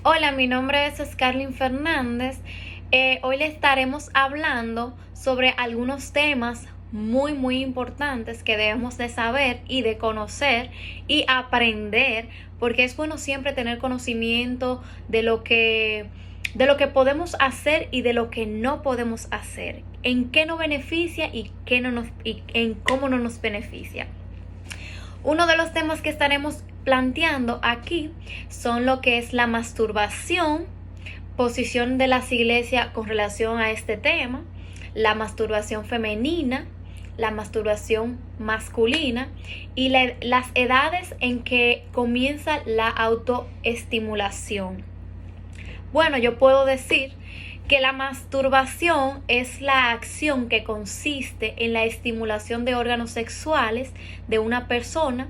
Hola, mi nombre es Scarlyn Fernández. Hoy le estaremos hablando sobre algunos temas muy importantes que debemos de saber y de conocer y aprender, porque es bueno siempre tener conocimiento de lo que podemos hacer y de lo que no podemos hacer, en qué nos beneficia y en cómo no nos beneficia. Uno de los temas que estaremos planteando aquí son lo que es la masturbación, posición de las iglesias con relación a este tema, la masturbación femenina, la masturbación masculina y las edades en que comienza la autoestimulación. Bueno, yo puedo decir que la masturbación es la acción que consiste en la estimulación de órganos sexuales de una persona.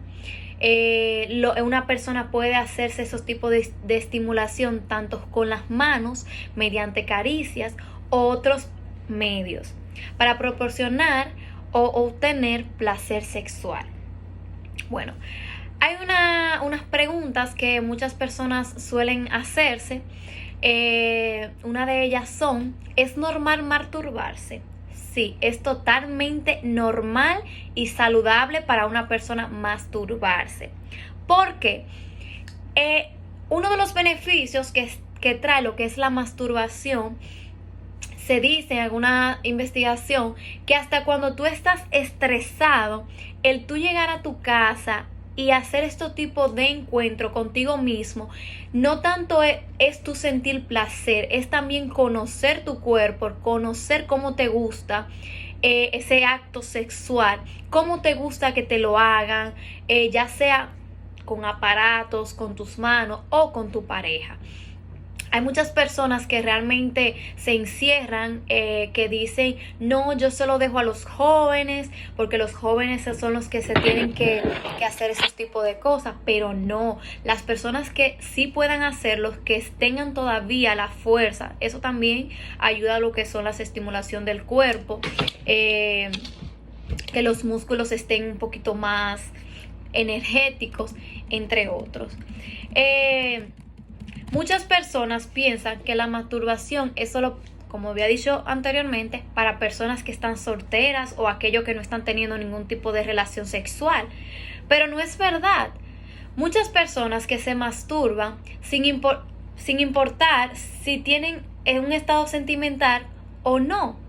Una persona puede hacerse esos tipos de estimulación tanto con las manos, mediante caricias o otros medios, para proporcionar o obtener placer sexual. Bueno, hay unas preguntas que muchas personas suelen hacerse. Una de ellas son: ¿es normal masturbarse? Sí, es totalmente normal y saludable para una persona masturbarse. Porque uno de los beneficios que trae lo que es la masturbación, se dice en alguna investigación que hasta cuando tú estás estresado, el tú llegar a tu casa y hacer este tipo de encuentro contigo mismo, no tanto es tu sentir placer, es también conocer tu cuerpo, conocer cómo te gusta ese acto sexual, cómo te gusta que te lo hagan, ya sea con aparatos, con tus manos o con tu pareja. Hay muchas personas que realmente se encierran, que dicen: no, yo se lo dejo a los jóvenes, porque los jóvenes son los que se tienen que hacer esos tipos de cosas. Pero no, las personas que sí puedan hacerlo, que tengan todavía la fuerza, eso también ayuda a lo que son las estimulación del cuerpo, que los músculos estén un poquito más energéticos, entre otros. Muchas personas piensan que la masturbación es solo, como había dicho anteriormente, para personas que están solteras o aquellos que no están teniendo ningún tipo de relación sexual. Pero no es verdad. Muchas personas que se masturban sin importar si tienen un estado sentimental o no,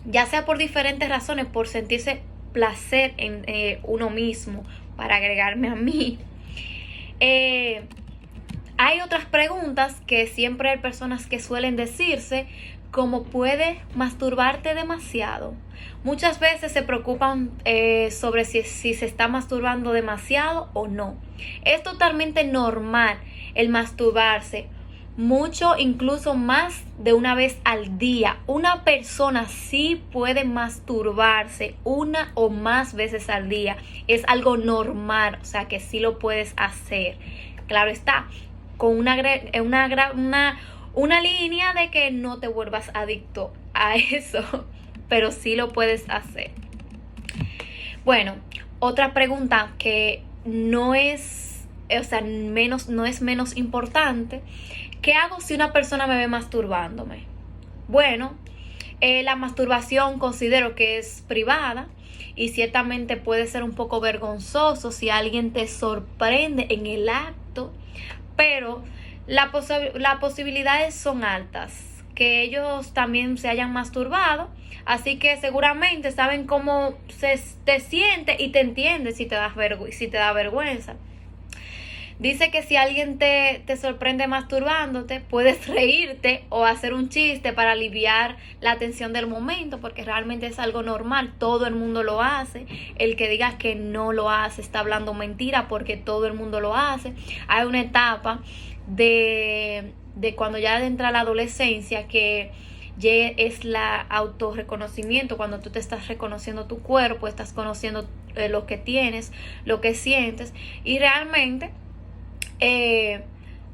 ya sea por diferentes razones, por sentirse placer en uno mismo, para agregarme a mí. Hay otras preguntas que siempre hay personas que suelen decirse, como: ¿puedes masturbarte demasiado? Muchas veces se preocupan sobre si se está masturbando demasiado o no. Es totalmente normal el masturbarse mucho, incluso más de una vez al día. Una persona sí puede masturbarse una o más veces al día. Es algo normal, o sea que sí lo puedes hacer. Claro está, con una línea de que no te vuelvas adicto a eso, pero sí lo puedes hacer. Bueno, otra pregunta que no es menos importante: ¿qué hago si una persona me ve masturbándome? Bueno, la masturbación considero que es privada y ciertamente puede ser un poco vergonzoso si alguien te sorprende en el acto, pero las posibilidades son altas que ellos también se hayan masturbado, así que seguramente saben cómo te siente y te entiende si te da vergüenza. Dice que si alguien te sorprende masturbándote, puedes reírte o hacer un chiste para aliviar la tensión del momento, porque realmente es algo normal, todo el mundo lo hace. El que diga que no lo hace está hablando mentira, porque todo el mundo lo hace. Hay una etapa de cuando ya entra la adolescencia, que ya es la autorreconocimiento, cuando tú te estás reconociendo tu cuerpo, estás conociendo lo que tienes, lo que sientes, y realmente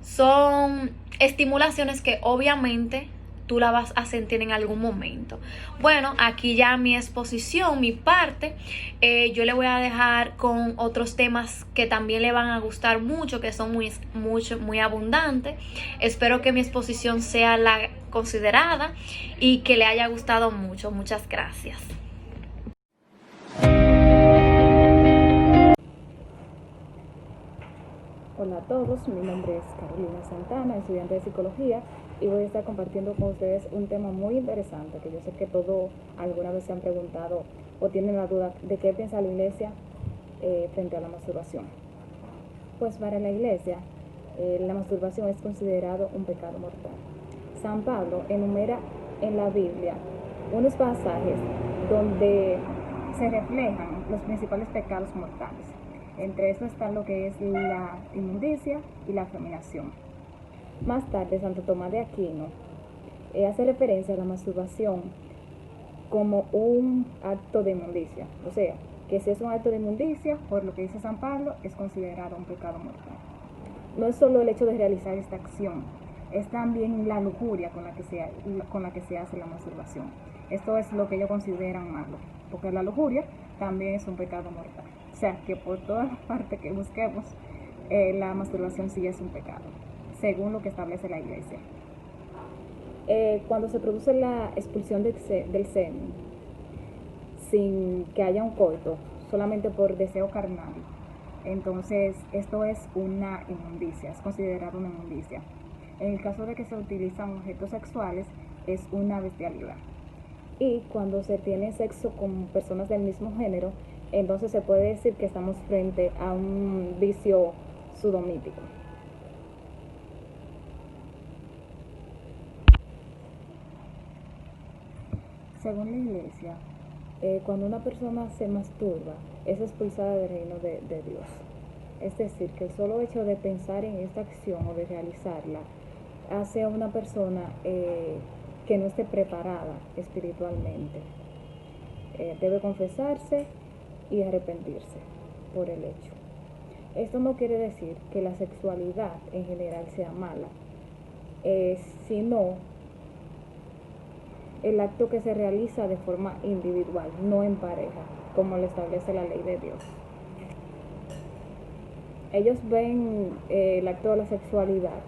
son estimulaciones que obviamente tú la vas a sentir en algún momento. Bueno, aquí ya mi exposición, mi parte, yo le voy a dejar con otros temas que también le van a gustar mucho, que son muy abundantes. Espero que mi exposición sea la considerada y que le haya gustado mucho. Muchas gracias. Hola a todos, mi nombre es Carolina Santana, estudiante de psicología, y voy a estar compartiendo con ustedes un tema muy interesante que yo sé que todos alguna vez se han preguntado o tienen la duda de qué piensa la iglesia frente a la masturbación. Pues para la iglesia, la masturbación es considerado un pecado mortal. San Pablo enumera en la Biblia unos pasajes donde se reflejan los principales pecados mortales. Entre eso está lo que es la inmundicia y la afeminación. Más tarde, Santo Tomás de Aquino hace referencia a la masturbación como un acto de inmundicia. O sea, que si es un acto de inmundicia, por lo que dice San Pablo, es considerado un pecado mortal. No es solo el hecho de realizar esta acción, es también la lujuria con la que se hace la masturbación. Esto es lo que ellos consideran malo, porque la lujuria también es un pecado mortal. O sea, que por todas las partes que busquemos, la masturbación sí es un pecado, según lo que establece la iglesia. Cuando se produce la expulsión del semen, sin que haya un coito, solamente por deseo carnal, entonces esto es una inmundicia, es considerado una inmundicia. En el caso de que se utilizan objetos sexuales, es una bestialidad. Y cuando se tiene sexo con personas del mismo género, entonces se puede decir que estamos frente a un vicio sodomítico. Según la iglesia, cuando una persona se masturba, es expulsada del reino de Dios. Es decir, que el solo hecho de pensar en esta acción o de realizarla hace a una persona que no esté preparada espiritualmente. Debe confesarse y arrepentirse por el hecho. Esto no quiere decir que la sexualidad en general sea mala, sino el acto que se realiza de forma individual, no en pareja, como lo establece la ley de Dios. Ellos ven el acto de la sexualidad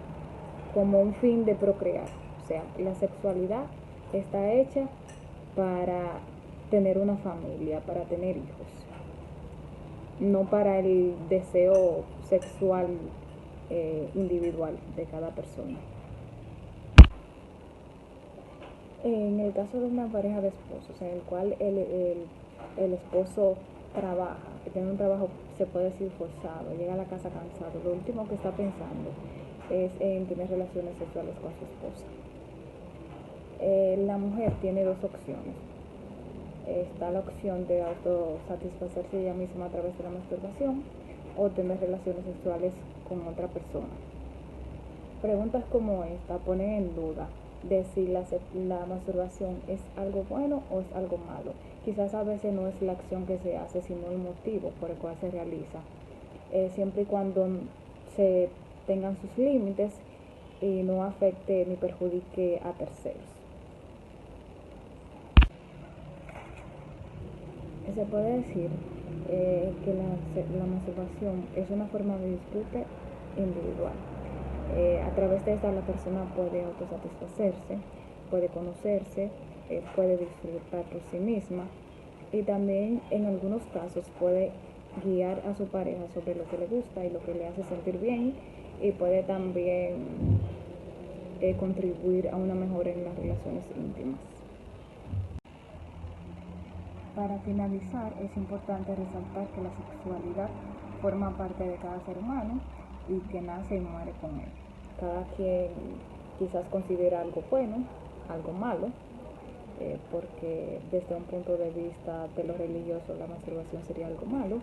como un fin de procrear. O sea, la sexualidad está hecha para tener una familia, para tener hijos, no para el deseo sexual individual de cada persona. En el caso de una pareja de esposos, en el cual el esposo trabaja, que tiene un trabajo, se puede decir forzado, llega a la casa cansado, lo último que está pensando es en tener relaciones sexuales con su esposa. La mujer tiene dos opciones. Está la opción de autosatisfacerse ella misma a través de la masturbación o tener relaciones sexuales con otra persona. Preguntas como esta ponen en duda de si la masturbación es algo bueno o es algo malo. Quizás a veces no es la acción que se hace, sino el motivo por el cual se realiza, siempre y cuando se tengan sus límites y no afecte ni perjudique a terceros. Se puede decir que la masturbación es una forma de disfrute individual. A través de esta la persona puede autosatisfacerse, puede conocerse, puede disfrutar por sí misma y también en algunos casos puede guiar a su pareja sobre lo que le gusta y lo que le hace sentir bien, y puede también contribuir a una mejora en las relaciones íntimas. Para finalizar, es importante resaltar que la sexualidad forma parte de cada ser humano y que nace y muere con él. Cada quien quizás considera algo bueno, algo malo, porque desde un punto de vista de lo religioso la masturbación sería algo malo,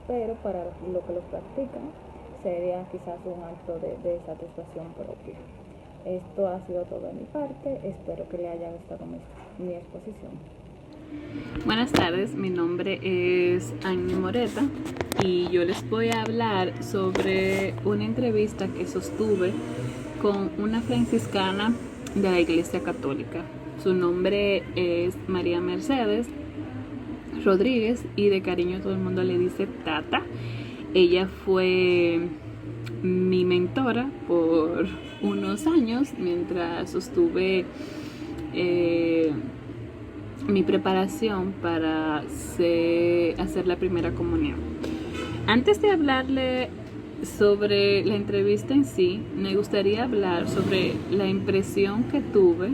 pero para lo que lo practican sería quizás un acto de satisfacción propia. Esto ha sido todo de mi parte, espero que le haya gustado mi exposición. Buenas tardes, mi nombre es Annie Moreta y yo les voy a hablar sobre una entrevista que sostuve con una franciscana de la Iglesia Católica. Su nombre es María Mercedes Rodríguez y de cariño todo el mundo le dice Tata. Ella fue mi mentora por unos años mientras sostuve mi preparación para hacer la primera comunión. Antes de hablarle sobre la entrevista en sí, me gustaría hablar sobre la impresión que tuve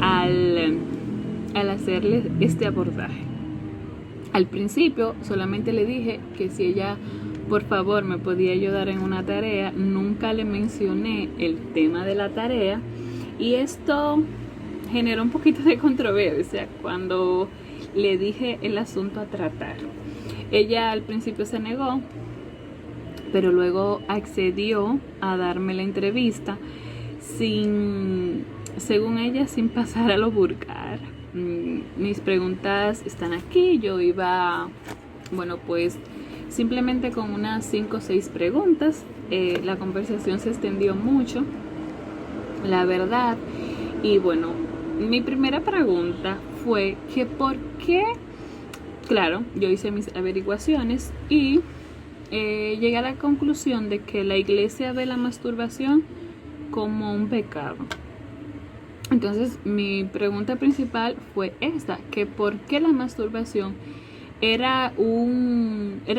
al hacerle este abordaje. Al principio solamente le dije que si ella por favor me podía ayudar en una tarea. Nunca le mencioné el tema de la tarea y esto generó un poquito de controversia cuando le dije el asunto a tratar. Ella al principio se negó, pero luego accedió a darme la entrevista según ella, sin pasar a lo vulgar. Mis preguntas están aquí. Yo iba, pues simplemente con unas 5 o 6 preguntas. La conversación se extendió mucho, la verdad. Y bueno, mi primera pregunta fue que por qué, claro, yo hice mis averiguaciones y llegué a la conclusión de que la iglesia ve la masturbación como un pecado. Entonces mi pregunta principal fue esta, que por qué la masturbación era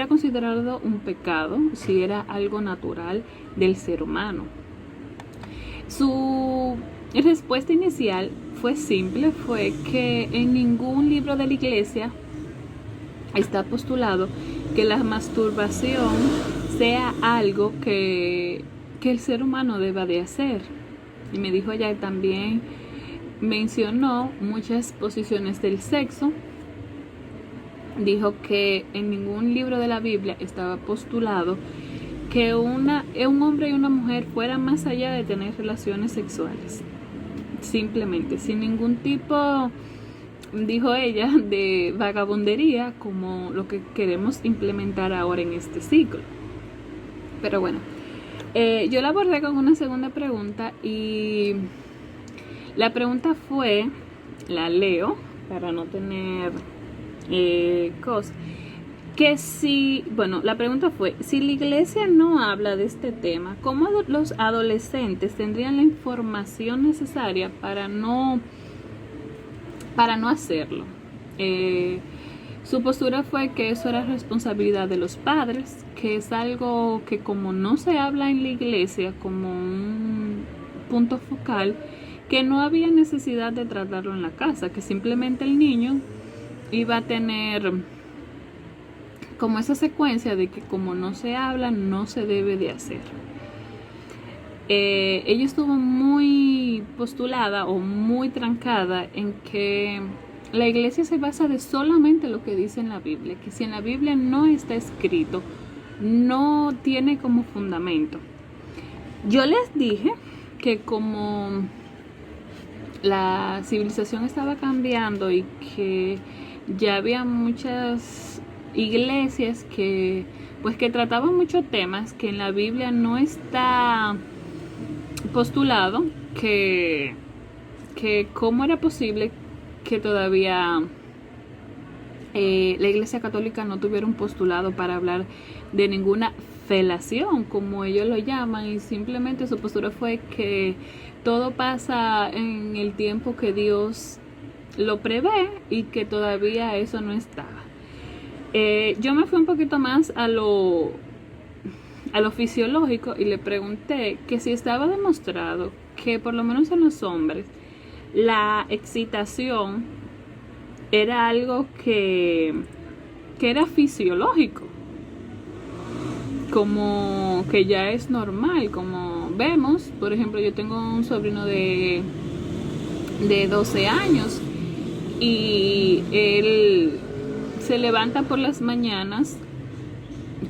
considerado un pecado si era algo natural del ser humano. Su respuesta inicial fue simple, fue que en ningún libro de la iglesia está postulado que la masturbación sea algo que el ser humano deba de hacer. Y me dijo ella, también mencionó muchas posiciones del sexo. Dijo que en ningún libro de la Biblia estaba postulado que un hombre y una mujer fueran más allá de tener relaciones sexuales. Simplemente, sin ningún tipo, dijo ella, de vagabundería como lo que queremos implementar ahora en este ciclo. Pero bueno, yo la abordé con una segunda pregunta y la pregunta fue, la leo para no tener cosas, que la pregunta fue, si la iglesia no habla de este tema, ¿cómo los adolescentes tendrían la información necesaria para no hacerlo? Su postura fue que eso era responsabilidad de los padres, que es algo que como no se habla en la iglesia como un punto focal, que no había necesidad de tratarlo en la casa, que simplemente el niño iba a tener como esa secuencia de que como no se habla, no se debe de hacer. Ella estuvo muy postulada o muy trancada en que la iglesia se basa de solamente lo que dice en la Biblia, que si en la Biblia no está escrito, no tiene como fundamento. Yo les dije que como la civilización estaba cambiando y que ya había muchas iglesias que trataban muchos temas que en la Biblia no está postulado, que cómo era posible que todavía la iglesia católica no tuviera un postulado para hablar de ninguna felación, como ellos lo llaman, y simplemente su postura fue que todo pasa en el tiempo que Dios lo prevé y que todavía eso no estaba. Yo me fui un poquito más a lo fisiológico y le pregunté que si estaba demostrado que por lo menos en los hombres la excitación era algo que era fisiológico, como que ya es normal, como vemos, por ejemplo, yo tengo un sobrino de 12 años y él se levanta por las mañanas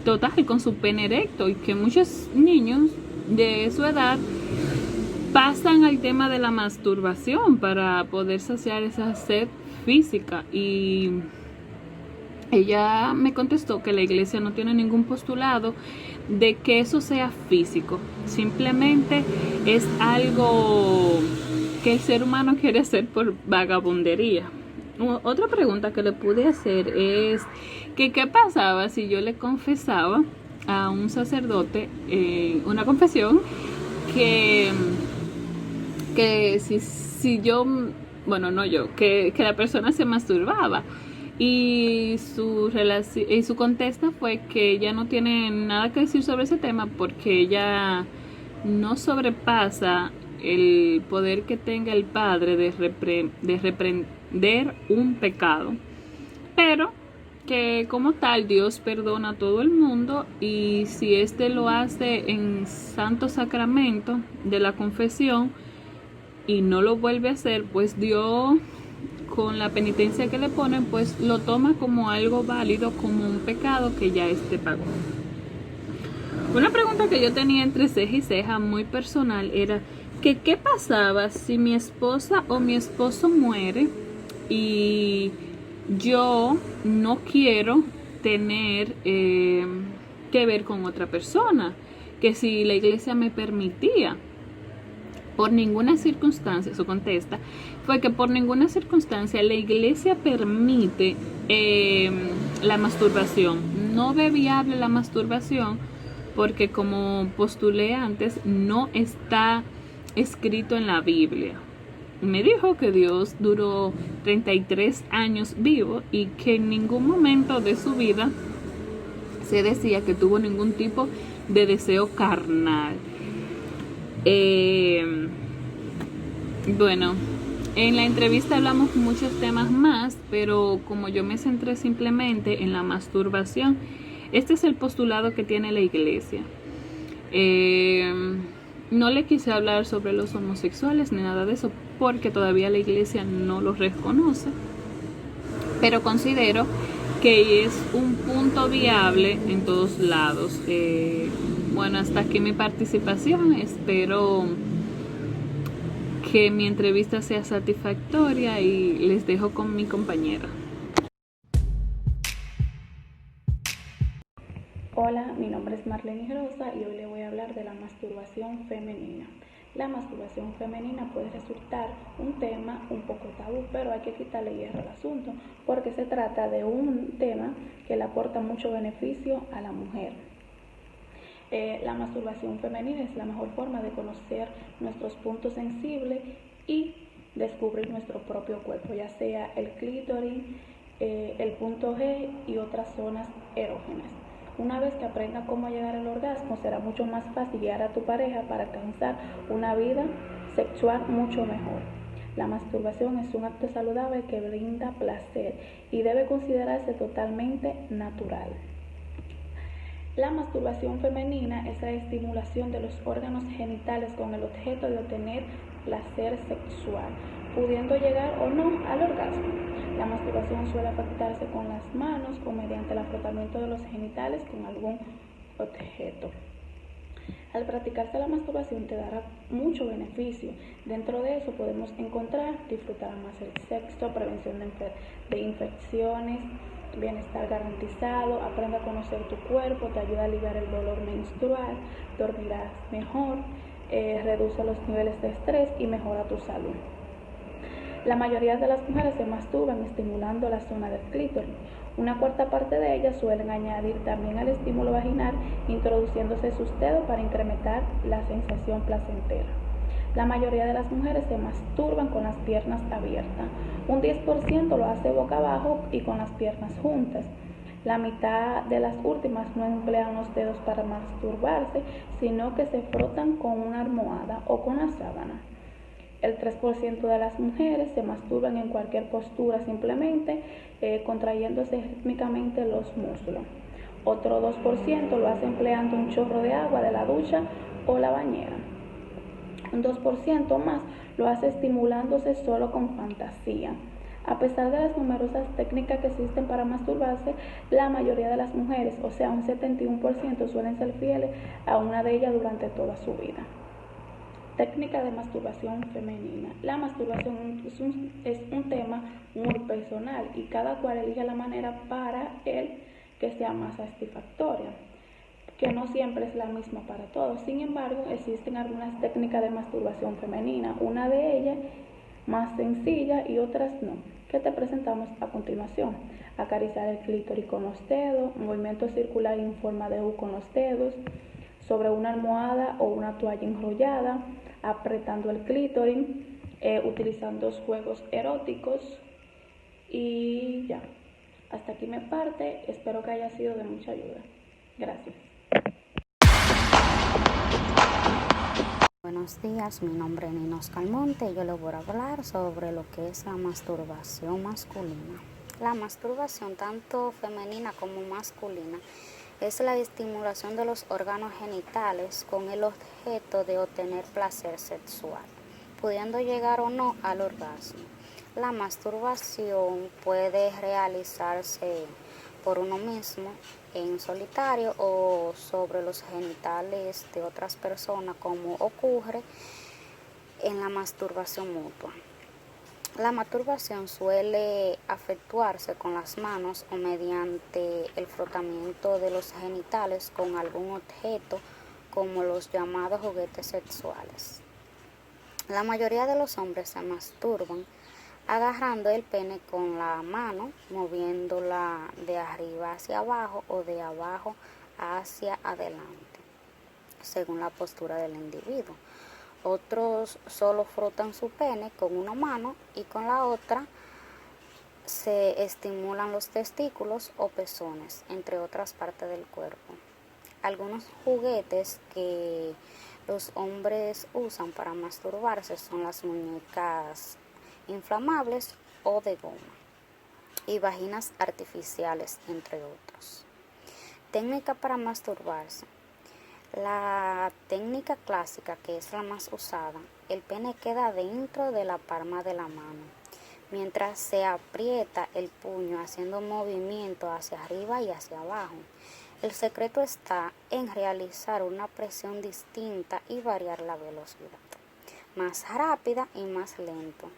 total con su pene erecto, y que muchos niños de su edad pasan al tema de la masturbación para poder saciar esa sed física. Y ella me contestó que la iglesia no tiene ningún postulado de que eso sea físico, simplemente es algo que el ser humano quiere hacer por vagabundería. Otra pregunta que le pude hacer es que qué pasaba si yo le confesaba a un sacerdote una confesión que si yo, bueno, no yo, que la persona se masturbaba. Y su contesta fue que ella no tiene nada que decir sobre ese tema porque ella no sobrepasa el poder que tenga el Padre de reprender un pecado, pero que como tal Dios perdona a todo el mundo, y si éste lo hace en santo sacramento de la confesión y no lo vuelve a hacer, pues Dios, con la penitencia que le ponen, pues lo toma como algo válido, como un pecado que ya pagó. Una pregunta que yo tenía entre ceja y ceja, muy personal, era que qué pasaba si mi esposa o mi esposo muere y yo no quiero tener que ver con otra persona, que si la iglesia me permitía. Por ninguna circunstancia, su contesta fue que por ninguna circunstancia la iglesia permite la masturbación. No ve viable la masturbación porque, como postulé antes, no está escrito en la Biblia. Me dijo que Dios duró 33 años vivo y que en ningún momento de su vida se decía que tuvo ningún tipo de deseo carnal. Bueno, en la entrevista hablamos muchos temas más, pero como yo me centré simplemente en la masturbación, este es el postulado que tiene la iglesia. No le quise hablar sobre los homosexuales ni nada de eso, porque todavía la iglesia no los reconoce, pero considero que es un punto viable en todos lados. Bueno, hasta aquí mi participación. Espero que mi entrevista sea satisfactoria y les dejo con mi compañera. Hola, mi nombre es Marlene Rosa y hoy le voy a hablar de la masturbación femenina. La masturbación femenina puede resultar un tema un poco tabú, pero hay que quitarle hierro al asunto porque se trata de un tema que le aporta mucho beneficio a la mujer. La masturbación femenina es la mejor forma de conocer nuestros puntos sensibles y descubrir nuestro propio cuerpo, ya sea el clítoris, el punto G y otras zonas erógenas. Una vez que aprenda cómo llegar al orgasmo, será mucho más fácil guiar a tu pareja para alcanzar una vida sexual mucho mejor. La masturbación es un acto saludable que brinda placer y debe considerarse totalmente natural. La masturbación femenina es la estimulación de los órganos genitales con el objeto de obtener placer sexual, pudiendo llegar o no al orgasmo. La masturbación suele afectarse con las manos o mediante el frotamiento de los genitales con algún objeto. Al practicarse la masturbación te dará mucho beneficio. Dentro de eso podemos encontrar disfrutar más el sexo, prevención de infecciones, bienestar garantizado, aprende a conocer tu cuerpo, te ayuda a aliviar el dolor menstrual, dormirás mejor, reduce los niveles de estrés y mejora tu salud. La mayoría de las mujeres se masturban estimulando la zona del clítoris. Una cuarta parte de ellas suelen añadir también al estímulo vaginal, introduciéndose sus dedos para incrementar la sensación placentera. La mayoría de las mujeres se masturban con las piernas abiertas. Un 10% lo hace boca abajo y con las piernas juntas. La mitad de las últimas no emplean los dedos para masturbarse, sino que se frotan con una almohada o con la sábana. El 3% de las mujeres se masturban en cualquier postura, simplemente contrayéndose rítmicamente los músculos. Otro 2% lo hace empleando un chorro de agua de la ducha o la bañera. Un 2% más lo hace estimulándose solo con fantasía. A pesar de las numerosas técnicas que existen para masturbarse, la mayoría de las mujeres, o sea un 71%, suelen ser fieles a una de ellas durante toda su vida. Técnica de masturbación femenina. La masturbación es un tema muy personal y cada cual elige la manera para él que sea más satisfactoria. que no siempre es la misma para todos. Sin embargo, existen algunas técnicas de masturbación femenina, una de ellas más sencilla y otras no, que te presentamos a continuación. Acariciar el clítoris con los dedos, movimiento circular en forma de U con los dedos, sobre una almohada o una toalla enrollada, apretando el clítoris, utilizando juegos eróticos y ya. Hasta aquí me parte, espero que haya sido de mucha ayuda. Gracias. Buenos días, mi nombre es Ninos Calmonte y yo les voy a hablar sobre lo que es la masturbación masculina. La masturbación, tanto femenina como masculina, es la estimulación de los órganos genitales con el objeto de obtener placer sexual, pudiendo llegar o no al orgasmo. La masturbación puede realizarse por uno mismo, en solitario o sobre los genitales de otras personas, como ocurre en la masturbación mutua. La masturbación suele efectuarse con las manos o mediante el frotamiento de los genitales con algún objeto, como los llamados juguetes sexuales. La mayoría de los hombres se masturban agarrando el pene con la mano, moviéndola de arriba hacia abajo o de abajo hacia adelante, según la postura del individuo. Otros solo frotan su pene con una mano y con la otra se estimulan los testículos o pezones, entre otras partes del cuerpo. Algunos juguetes que los hombres usan para masturbarse son las muñecas inflamables o de goma y vaginas artificiales, entre otros. Técnica para masturbarse. La técnica clásica, que es la más usada, el pene queda dentro de la palma de la mano, mientras se aprieta el puño haciendo movimiento hacia arriba y hacia abajo. El secreto está en realizar una presión distinta y variar la velocidad, más rápida y más lento,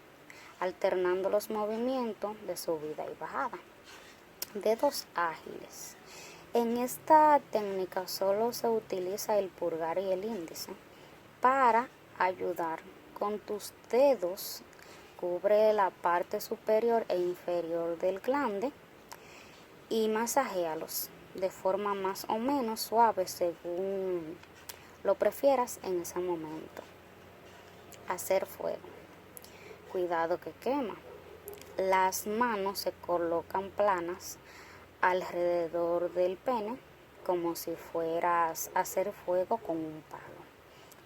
alternando los movimientos de subida y bajada. Dedos ágiles. En esta técnica solo se utiliza el pulgar y el índice para ayudar. Con tus dedos cubre la parte superior e inferior del glande y masajéalos de forma más o menos suave según lo prefieras en ese momento. Hacer fuego. Cuidado que quema. Las manos se colocan planas alrededor del pene como si fueras a hacer fuego con un palo.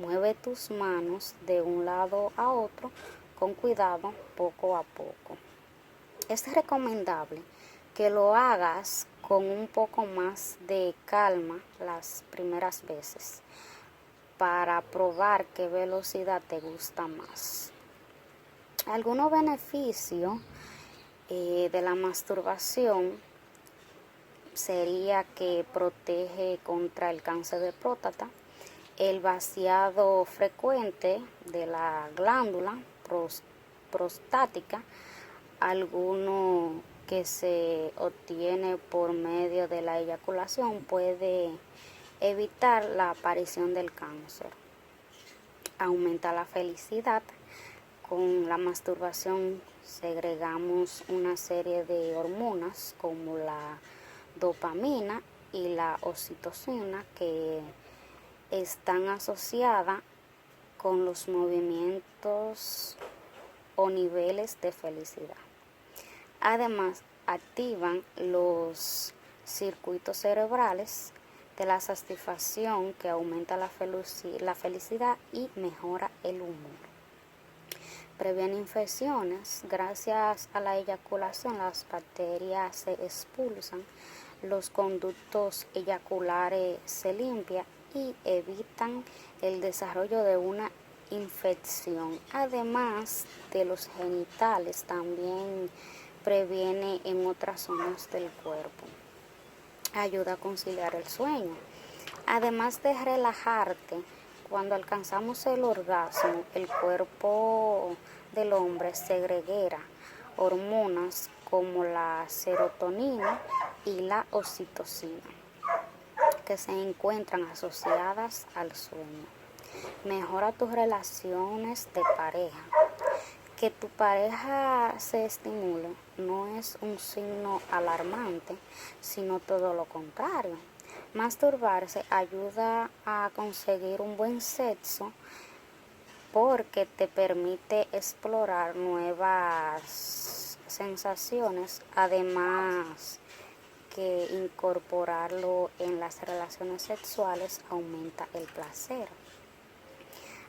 Mueve tus manos de un lado a otro con cuidado, poco a poco. Es recomendable que lo hagas con un poco más de calma las primeras veces para probar qué velocidad te gusta más. Algunos beneficios de la masturbación sería que protege contra el cáncer de próstata, el vaciado frecuente de la glándula prostática, alguno que se obtiene por medio de la eyaculación puede evitar la aparición del cáncer. Aumenta la felicidad. Con la masturbación segregamos una serie de hormonas como la dopamina y la oxitocina, que están asociadas con los movimientos o niveles de felicidad. Además, activan los circuitos cerebrales de la satisfacción, que aumenta la felicidad y mejora el humor. Previene infecciones. Gracias a la eyaculación, las bacterias se expulsan, los conductos eyaculares se limpian y evitan el desarrollo de una infección. Además de los genitales, también previene en otras zonas del cuerpo. Ayuda a conciliar el sueño. Además de relajarte, cuando alcanzamos el orgasmo, el cuerpo del hombre segrega hormonas como la serotonina y la oxitocina. que se encuentran asociadas al sueño. Mejora tus relaciones de pareja. Que tu pareja se estimule no es un signo alarmante, sino todo lo contrario. Masturbarse ayuda a conseguir un buen sexo porque te permite explorar nuevas sensaciones, además que incorporarlo en las relaciones sexuales aumenta el placer.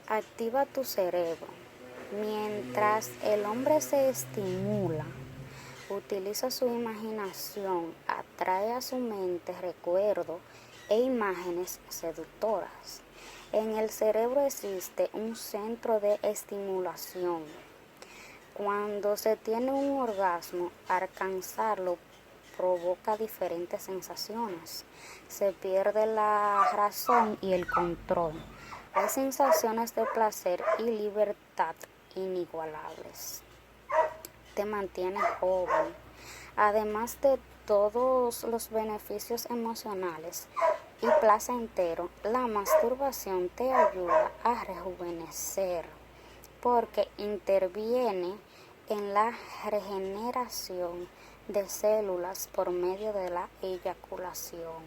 Activa tu cerebro. Mientras el hombre se estimula, utiliza su imaginación, atrae a su mente recuerdos e imágenes seductoras. En el cerebro existe un centro de estimulación. Cuando se tiene un orgasmo, alcanzarlo provoca diferentes sensaciones. Se pierde la razón y el control. Hay sensaciones de placer y libertad inigualables. Te mantiene joven. Además de todos los beneficios emocionales y placentero, la masturbación te ayuda a rejuvenecer porque interviene en la regeneración de células por medio de la eyaculación.